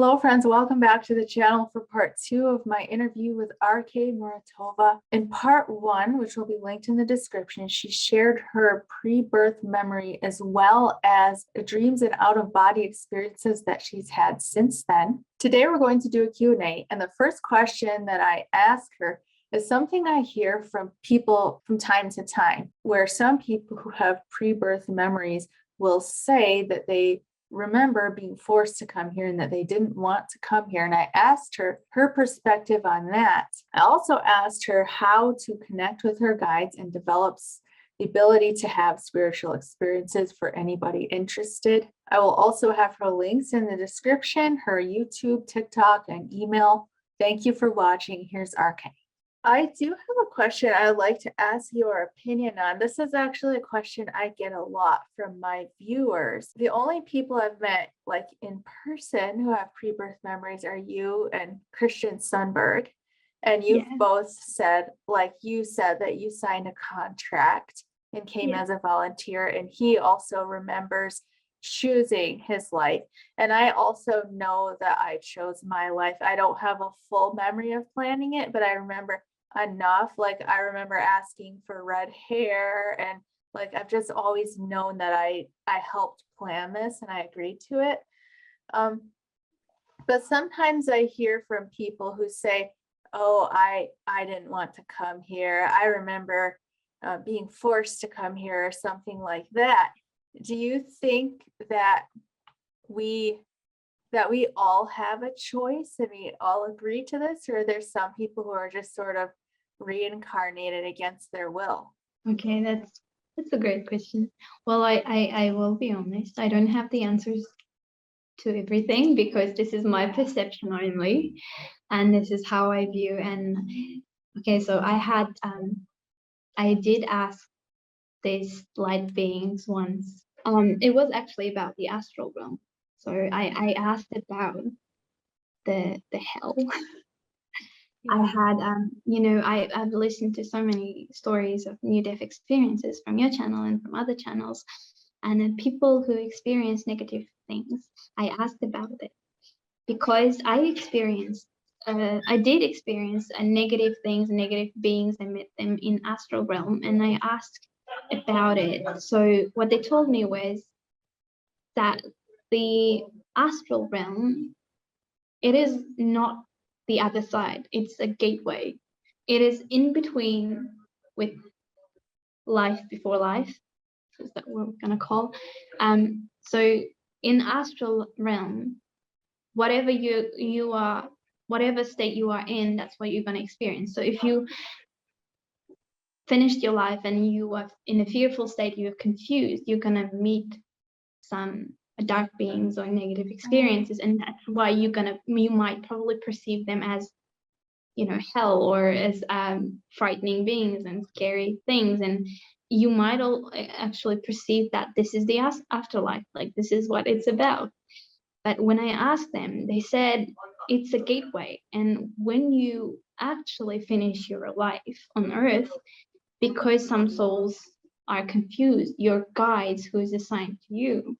Hello friends, welcome back to the channel for part 2 of my interview with Akerke Muratova. In part 1, which will be linked in the description, she shared her pre-birth memory as well as the dreams and out-of-body experiences that she's had since then. Today we're going to do a Q&A, and the first question that I ask her is something I hear from people from time to time, where some people who have pre-birth memories will say that they remember being forced to come here and that they didn't want to come here. And I asked her perspective on that. I also asked her how to connect with her guides and develops the ability to have spiritual experiences for anybody interested. I will also have her links in the description, her YouTube, TikTok, and email. Thank you for watching. Here's Akerke. I do have a question I'd like to ask your opinion on. This is actually a question I get a lot from my viewers. The only people I've met like in person who have pre-birth memories are you and Christian Sundberg. And you've both said, like you said, that you signed a contract and came as a volunteer, and he also remembers choosing his life. And I also know that I chose my life. I don't have a full memory of planning it, but I remember enough. Like I remember asking for red hair, and like I've just always known that I helped plan this and I agreed to it. But sometimes I hear from people who say, oh, I didn't want to come here. I remember being forced to come here or something like that. Do you think that we all have a choice and we all agree to this, or there's some people who are just sort of reincarnated against their will? Okay, that's a great question. Well, I will be honest, I don't have the answers to everything because this is my perception only, and this is how I view. And okay, so I did ask these light beings once. It was actually about the astral realm. So I asked about the hell. I had, I've listened to so many stories of near-death experiences from your channel and from other channels, and people who experience negative things. I asked about it because I did experience negative things, negative beings. I met them in astral realm, and I asked about it. So what they told me was that the astral realm, it is not the other side. It's a gateway. It is in between with life before life, is that what we're gonna call. So in astral realm, whatever you are, whatever state you are in, that's what you're gonna experience. So if you finished your life and you are in a fearful state, you're confused, you're gonna meet some dark beings or negative experiences, and that's why you might probably perceive them as, hell, or as frightening beings and scary things, and you might actually perceive that this is the afterlife, like this is what it's about. But when I asked them, they said it's a gateway, and when you actually finish your life on earth, because some souls are confused, your guides, who is assigned to you,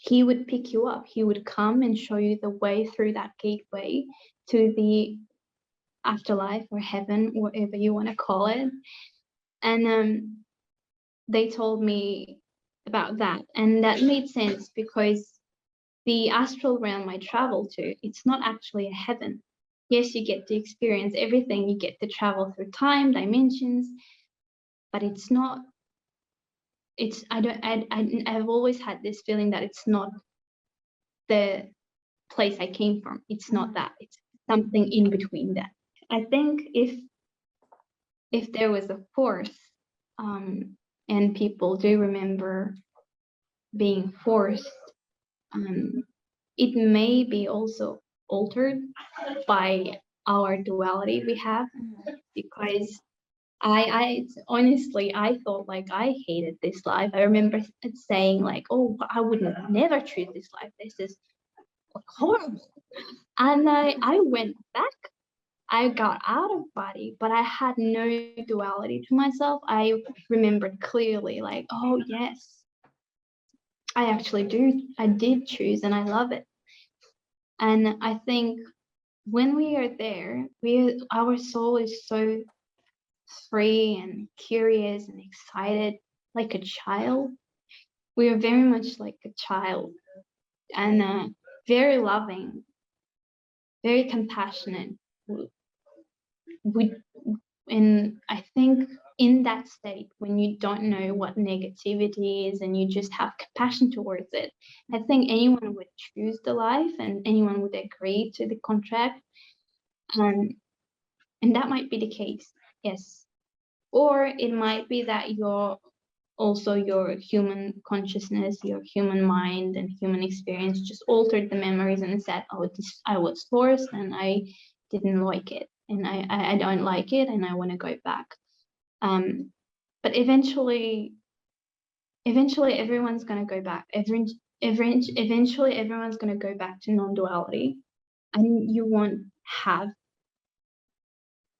he would pick you up. He would come and show you the way through that gateway to the afterlife or heaven, whatever you want to call it. And they told me about that, and that made sense because the astral realm I travel to, it's not actually a heaven. Yes, you get to experience everything. You get to travel through time, dimensions, but it's not. I've always had this feeling that it's not the place I came from. It's not that. It's something in between that. I think if there was a force, and people do remember being forced, it may be also altered by our duality we have, because I honestly, I thought like I hated this life. I remember saying like, oh, I would never choose this life. This is horrible. And I went back. I got out of body, but I had no duality to myself. I remembered clearly like, oh yes, I did choose, and I love it. And I think when we are there, our soul is so free and curious and excited, like a child. We are very much like a child, and very loving, very compassionate. We, and I think in that state, when you don't know what negativity is and you just have compassion towards it, I think anyone would choose the life and anyone would agree to the contract. And that might be the case, yes. Or it might be that your human consciousness, your human mind and human experience just altered the memories and said, oh, I was forced and I didn't like it, and I don't like it and I want to go back. But eventually everyone's going to go back. Eventually everyone's going to go back to non-duality, and you won't have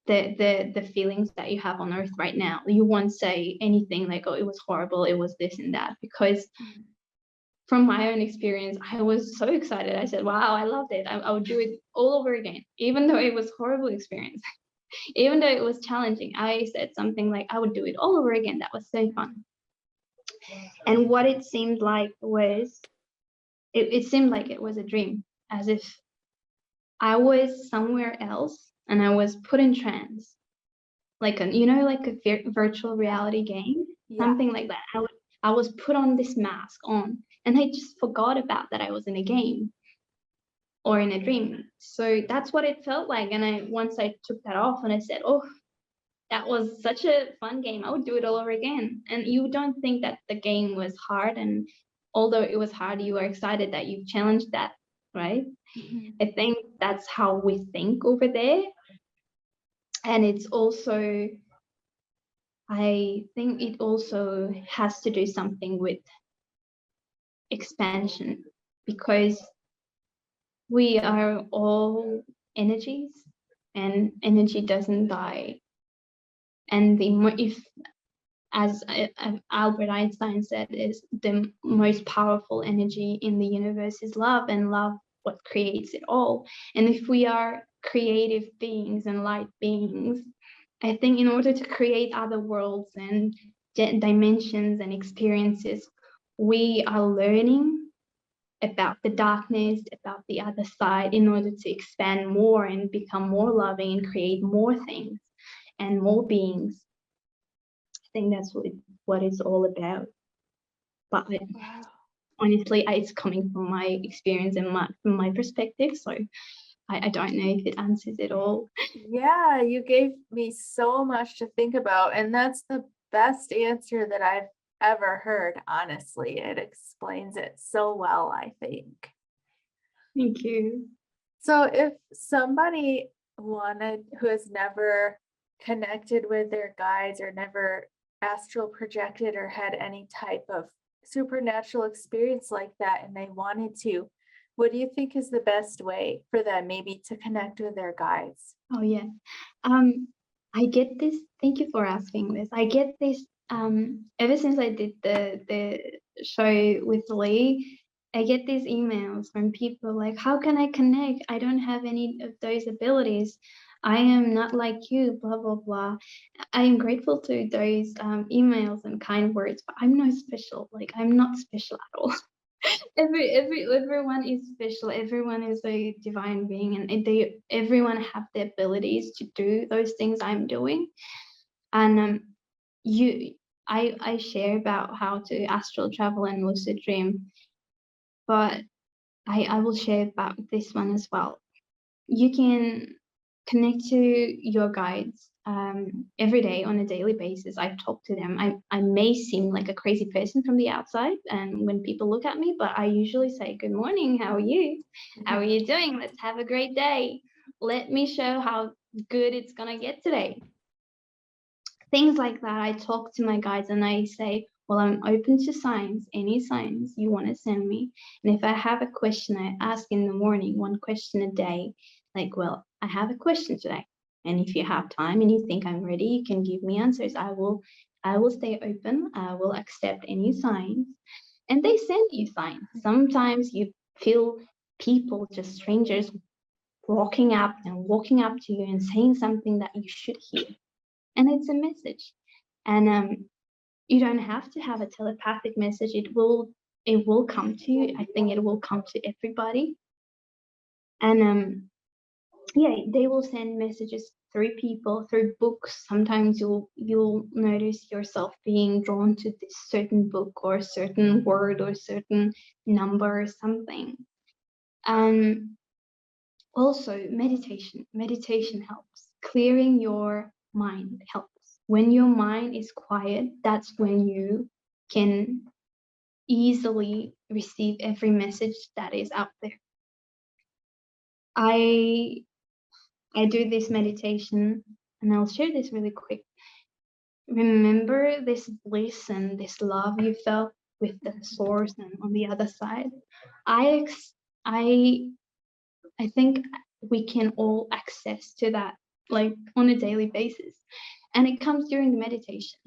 the feelings that you have on earth right now. You won't say anything like, oh, it was horrible, it was this and that, because from my own experience, I was so excited. I said, wow, I loved it. I would do it all over again, even though it was a horrible experience. Even though it was challenging, I said something like, I would do it all over again. That was so fun. And what it seemed like was, it seemed like it was a dream, as if I was somewhere else and I was put in trance, like like a virtual reality game, something like that. I was put on this mask on, and I just forgot about that I was in a game or in a dream. So that's what it felt like. And once I took that off and I said, oh, that was such a fun game, I would do it all over again. And you don't think that the game was hard, and although it was hard, you are excited that you challenged that, right? I think that's how we think over there. And it's also, I think it also has to do something with expansion, because we are all energies and energy doesn't die. And if, as Albert Einstein said, is the most powerful energy in the universe is love, and love what creates it all. And if we are creative beings and light beings, I think in order to create other worlds and dimensions and experiences, we are learning about the darkness, about the other side, in order to expand more and become more loving and create more things and more beings. I think that's what it's all about. But honestly, it's coming from my experience and from my perspective, so I don't know if it answers it all. Yeah, you gave me so much to think about, and that's the best answer that I've ever heard. Honestly, it explains it so well, I think. Thank you. So if somebody who has never connected with their guides or never astral projected or had any type of supernatural experience like that, and they wanted to, what do you think is the best way for them maybe to connect with their guides? Oh yeah. I get this. Thank you for asking this. I get this ever since I did the show with Lee. I get these emails from people like, how can I connect? I don't have any of those abilities. I am not like you, blah, blah, blah. I am grateful to those emails and kind words, but I'm not special. Like, I'm not special at all. Everyone is special. Everyone is a divine being, and everyone have the abilities to do those things I'm doing. And I share about how to astral travel and lucid dream, but I will share about this one as well. You can connect to your guides every day on a daily basis. I talk to them. I may seem like a crazy person from the outside, and when people look at me, but I usually say, good morning, how are you? How are you doing? Let's have a great day. Let me show how good it's gonna get today. Things like that. I talk to my guides and I say, well, I'm open to signs, any signs you want to send me. And if I have a question, I ask in the morning, one question a day, like, well, I have a question today. And if you have time and you think I'm ready, you can give me answers. I will stay open. I will accept any signs. And they send you signs. Sometimes you feel people, just strangers, walking up to you and saying something that you should hear. And it's a message. And you don't have to have a telepathic message. It will come to you. I think it will come to everybody. And yeah, they will send messages through people, through books. Sometimes you'll notice yourself being drawn to this certain book or certain word or certain number or something. Also, meditation helps. Clearing your mind helps. When your mind is quiet, that's when you can easily receive every message that is out there. I do this meditation, and I'll share this really quick. Remember this bliss and this love you felt with the source and on the other side. I think we can all access to that, like on a daily basis, and it comes during the meditation.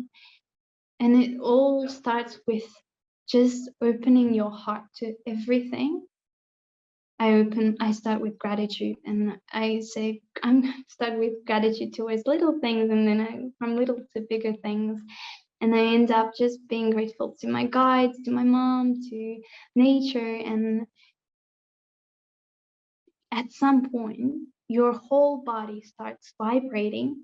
And it all starts with just opening your heart to everything. I start with gratitude, and I say start with gratitude towards little things, and then from little to bigger things. And I end up just being grateful to my guides, to my mom, to nature. And at some point, your whole body starts vibrating,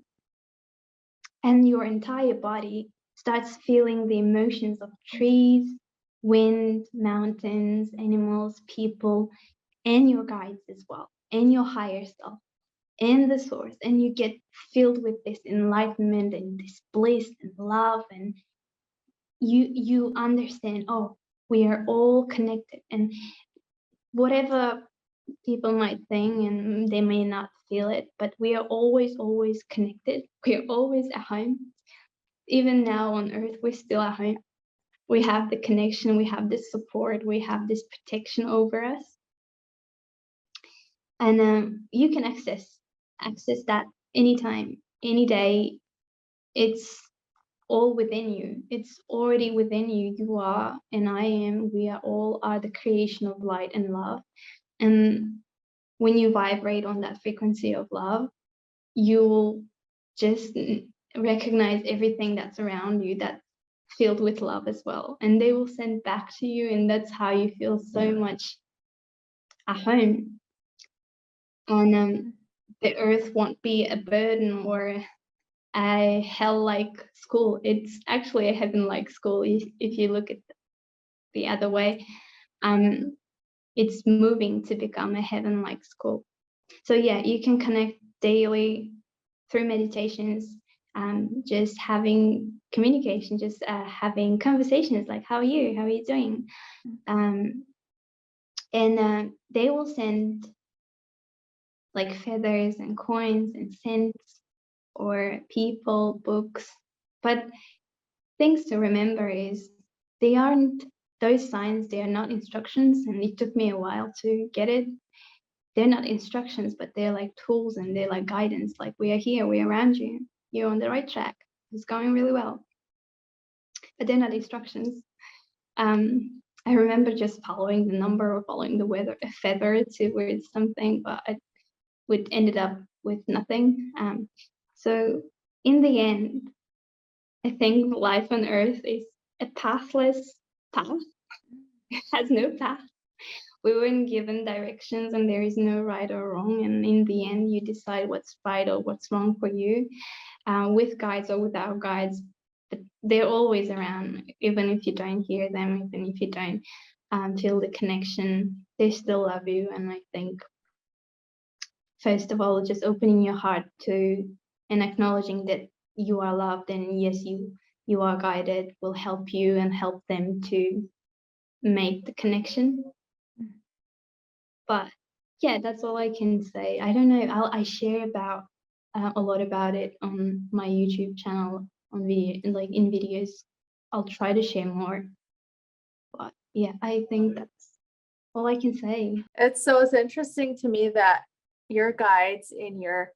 and your entire body starts feeling the emotions of trees, wind, mountains, animals, people, and your guides as well, and your higher self, and the source. And you get filled with this enlightenment and this bliss and love, and you understand, oh, we are all connected. And whatever people might think, and they may not feel it, but we are always connected. We are always at home. Even now on earth, we're still at home. We have the connection, we have this support, we have this protection over us. And you can access that anytime, any day. It's all within you. It's already within you. You are, and I am, we are all are the creation of light and love. And when you vibrate on that frequency of love, you'll just recognize everything that's around you that's filled with love as well. And they will send back to you, and that's how you feel so much at home. And the earth won't be a burden or a hell-like school. It's actually a heaven-like school if you look at the other way. It's moving to become a heaven-like school. So yeah, you can connect daily through meditations, just having communication, just having conversations like, how are you doing? And they will send like feathers and coins and scents or people, books. But things to remember is they aren't those signs, they are not instructions, and it took me a while to get it. They're not instructions, but they're like tools, and they're like guidance, like, we are here, we're around you, you're on the right track, it's going really well. But they're not instructions. I remember just following the number or following the weather, a feather towards something, but I would ended up with nothing. So in the end, I think life on earth is a pathless path. It has no path. We weren't given directions, and there is no right or wrong. And in the end, you decide what's right or what's wrong for you, with guides or without guides. But they're always around, even if you don't hear them, even if you don't feel the connection, they still love you. And I think, first of all, just opening your heart to and acknowledging that you are loved, and yes, you are guided, will help you and help them to make the connection. But yeah, that's all I can say. I don't know. I share about a lot about it on my YouTube channel, on video, like in videos. I'll try to share more. But yeah, I think that's all I can say. It's interesting to me that your guides in your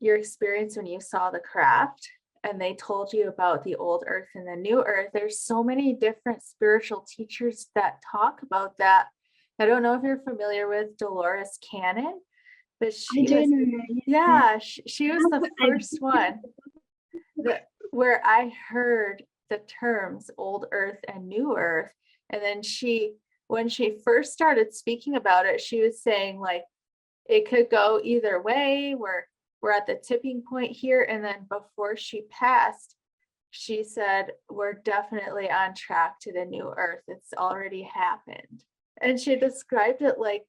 experience when you saw the craft and they told you about the old earth and the new earth, there's so many different spiritual teachers that talk about that. I don't know if you're familiar with Dolores Cannon, but I she do was, know. Yeah. yeah, she was the I, first one that where I heard the terms old earth and new earth. And then when she first started speaking about it, she was saying like it could go either way. We're at the tipping point here. And then before she passed, she said, we're definitely on track to the new earth. It's already happened. And she described it like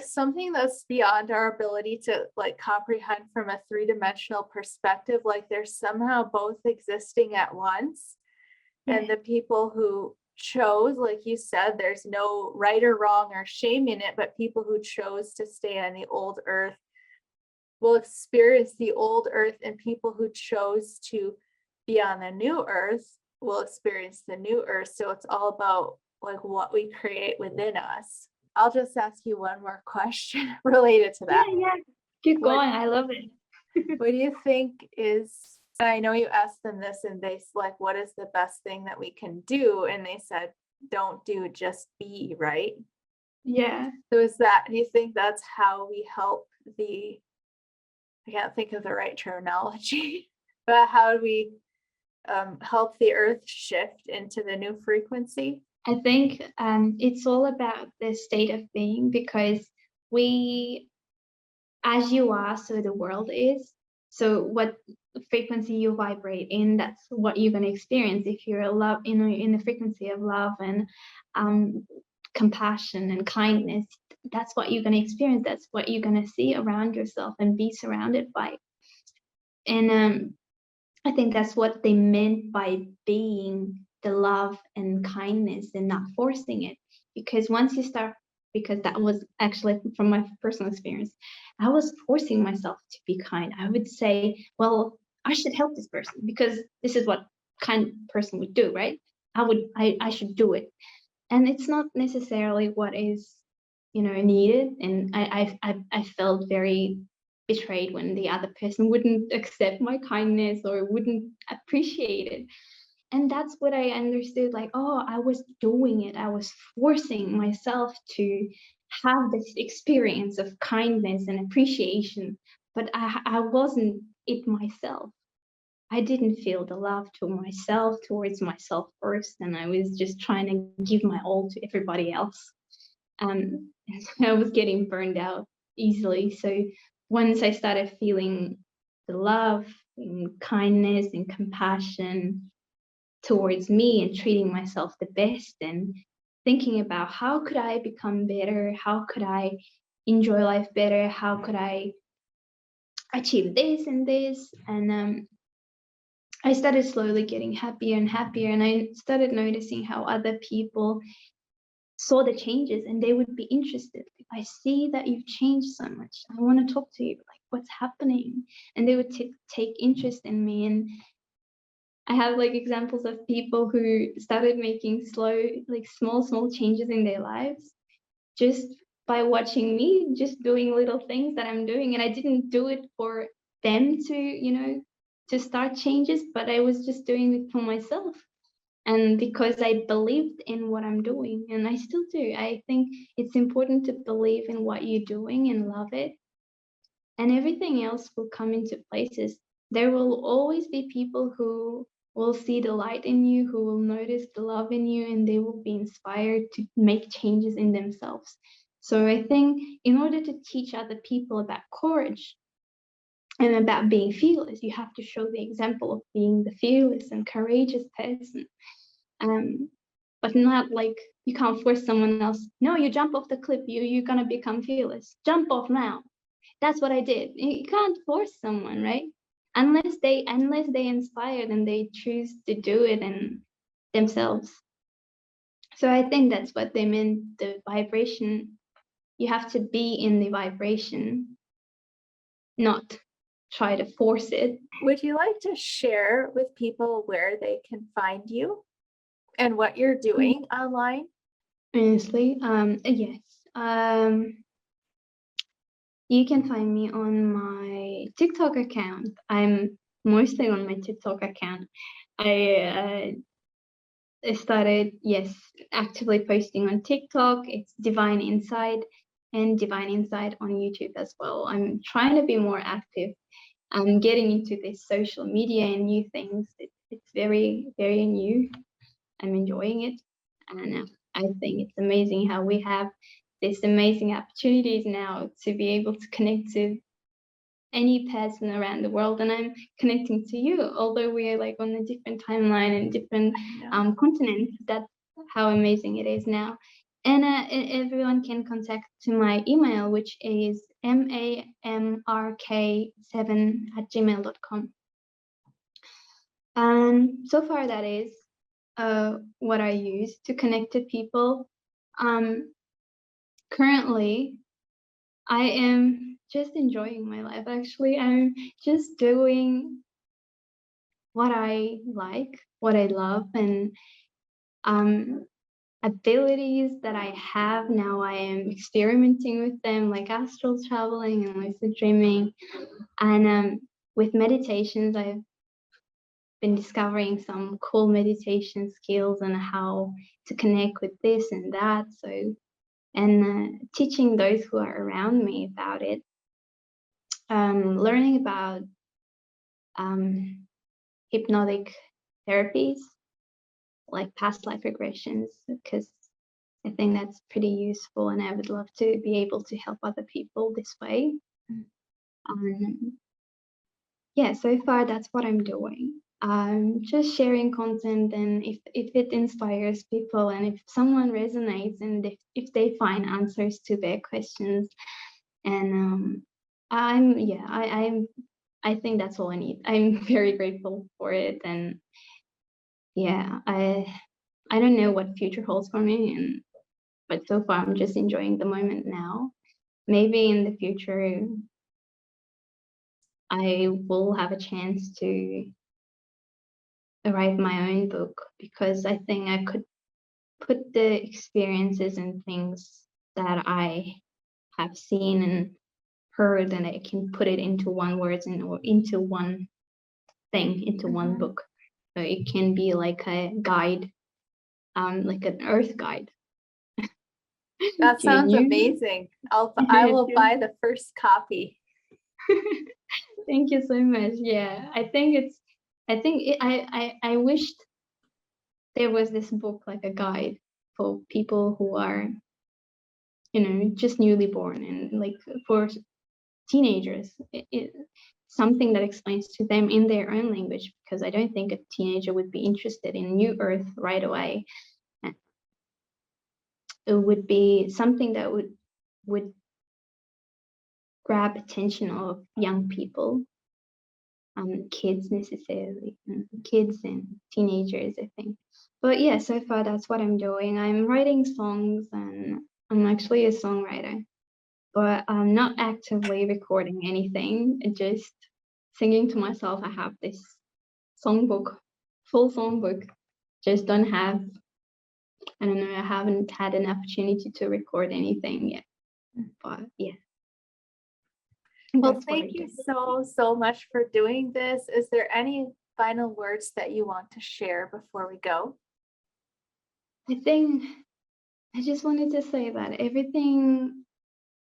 something that's beyond our ability to like comprehend from a three-dimensional perspective, like they're somehow both existing at once. yeah. And the people who chose, like you said, there's no right or wrong or shame in it, but people who chose to stay on the old earth will experience the old earth, and people who chose to be on the new earth will experience the new earth. So it's all about like what we create within us. I'll just ask you one more question related to that. Yeah. Keep What going. I love it. what do you think is, and I know you asked them this and they like, what is the best thing that we can do? And they said, don't do, just be, right? Yeah. So do you think that's how we help I can't think of the right terminology, but how do we help the earth shift into the new frequency? I think it's all about the state of being, because we, as you are, so the world is. So what frequency you vibrate in, that's what you're going to experience. If you're a love in the frequency of love and compassion and kindness, that's what you're going to experience. That's what you're going to see around yourself and be surrounded by. And I think that's what they meant by being the love and kindness and not forcing it. Because once you start, because that was actually from my personal experience, I was forcing myself to be kind. I would say, well, I should help this person because this is what kind person would do, right? I should do it. And it's not necessarily what is, needed. And I felt very betrayed when the other person wouldn't accept my kindness or wouldn't appreciate it. And that's what I understood, like, oh, I was doing it. I was forcing myself to have this experience of kindness and appreciation, but I wasn't it myself. I didn't feel the love to myself, towards myself first, and I was just trying to give my all to everybody else. And I was getting burned out easily. So once I started feeling the love and kindness and compassion towards me and treating myself the best and thinking about how could I become better? How could I enjoy life better? How could I achieve this and this? And I started slowly getting happier and happier, and I started noticing how other people saw the changes and they would be interested. I see that you've changed so much. I want to talk to you. Like, what's happening? And they would take interest in me. And I have like examples of people who started making small changes in their lives just by watching me, just doing little things that I'm doing. And I didn't do it for them to start changes, but I was just doing it for myself. And because I believed in what I'm doing, and I still do. I think it's important to believe in what you're doing and love it, and everything else will come into places. There will always be people who will see the light in you, who will notice the love in you, and they will be inspired to make changes in themselves. So I think in order to teach other people about courage and about being fearless, you have to show the example of being the fearless and courageous person. But not like you can't force someone else. No, you jump off the cliff, you're gonna become fearless. Jump off now. That's what I did. You can't force someone, right? Unless they inspired and they choose to do it and themselves. So I think that's what they meant, the vibration. You have to be in the vibration, not try to force it. Would you like to share with people where they can find you and what you're doing online? Honestly, yes. You can find me on my TikTok account. I'm mostly on my TikTok account. I I started, yes, actively posting on TikTok. It's Divine Insight, and Divine Insight on YouTube as well. I'm trying to be more active. I'm getting into this social media and new things. It's very, very new. I'm enjoying it. And I think it's amazing how we have these amazing opportunities now to be able to connect to any person around the world. And I'm connecting to you, although we are like on a different timeline and different continents. That's how amazing it is now. And everyone can contact to my email, which is mamrk7@gmail.com. And so far that is what I use to connect to people. Currently, I am just enjoying my life. Actually, I'm just doing what I like, what I love, and abilities that I have now. I am experimenting with them, like astral traveling and lucid dreaming, and with meditations, I've been discovering some cool meditation skills and how to connect with this and that. So, and teaching those who are around me about it. Learning about hypnotic therapies like past life regressions, because I think that's pretty useful, and I would love to be able to help other people this way. Yeah, so far that's what I'm doing. Just sharing content, and if it inspires people, and if someone resonates, and if they find answers to their questions, and I think that's all I need. I'm very grateful for it, and yeah, I don't know what future holds for me, but so far I'm just enjoying the moment now. Maybe in the future I will have a chance to write my own book, because I think I could put the experiences and things that I have seen and heard, and I can put it into one words or into one thing, into one book. So it can be like a guide, like an earth guide. That sounds amazing. I will buy the first copy. Thank you so much. Yeah, I wished there was this book, like a guide for people who are, just newly born, and like for teenagers, something that explains to them in their own language, because I don't think a teenager would be interested in New Earth right away. It would be something that would grab attention of young people, kids necessarily, kids and teenagers, I think. But yeah, so far that's what I'm doing. I'm writing songs, and I'm actually a songwriter, but I'm not actively recording anything, just singing to myself. I have this songbook, full songbook, just don't have, I don't know, I haven't had an opportunity to record anything yet, but yeah. Well, thank you so much for doing this. Is there any final words that you want to share before we go? I think I just wanted to say that everything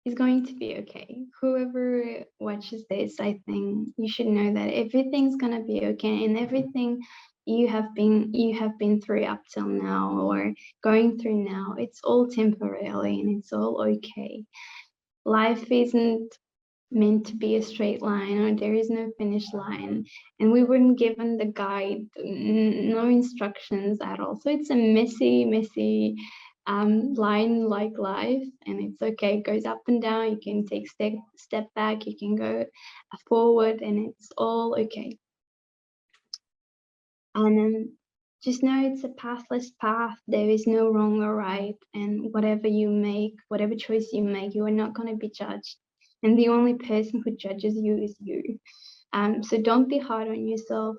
is going to be okay. Whoever watches this, I think you should know that everything's gonna be okay, and everything you have been through up till now, or going through now, it's all temporarily, and it's all okay. Life isn't meant to be a straight line, or there is no finish line, and we weren't given the guide, no instructions at all. So it's a messy line like life, and it's okay. It goes up and down. You can take step back, you can go forward, and it's all okay. And just know it's a pathless path. There is no wrong or right, and whatever you make, whatever choice you make, you are not going to be judged, and the only person who judges you is you. So don't be hard on yourself.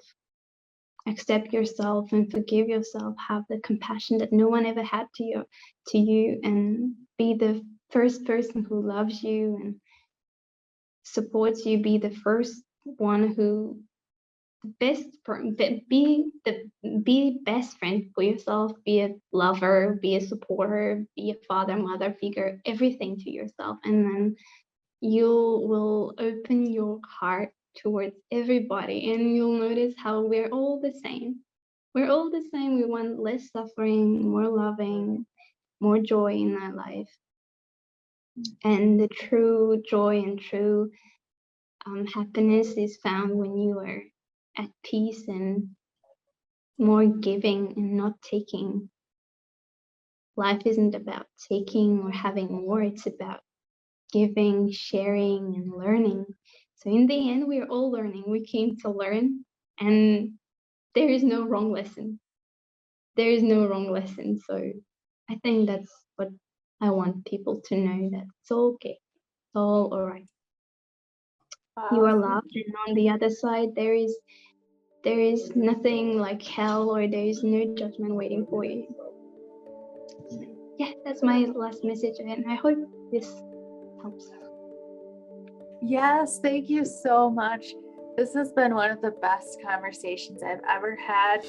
Accept yourself and forgive yourself. Have the compassion that no one ever had to you, and be the first person who loves you and supports you. Be the first one who be best friend for yourself, be a lover, be a supporter, be a father, mother figure, everything to yourself. And then you will open your heart towards everybody, and you'll notice how we're all the same. We're all the same. We want less suffering, more loving, more joy in our life. And the true joy and true happiness is found when you are at peace and more giving and not taking. Life isn't about taking or having more, it's about giving, sharing, and learning. So in the end, we're all learning. We came to learn, and there is no wrong lesson. There is no wrong lesson. So I think that's what I want people to know, that it's all okay. It's all right. You are loved, and on the other side, there is nothing like hell, or there is no judgment waiting for you. Yeah, that's my last message, and I hope this helps. Yes, thank you so much. This has been one of the best conversations I've ever had.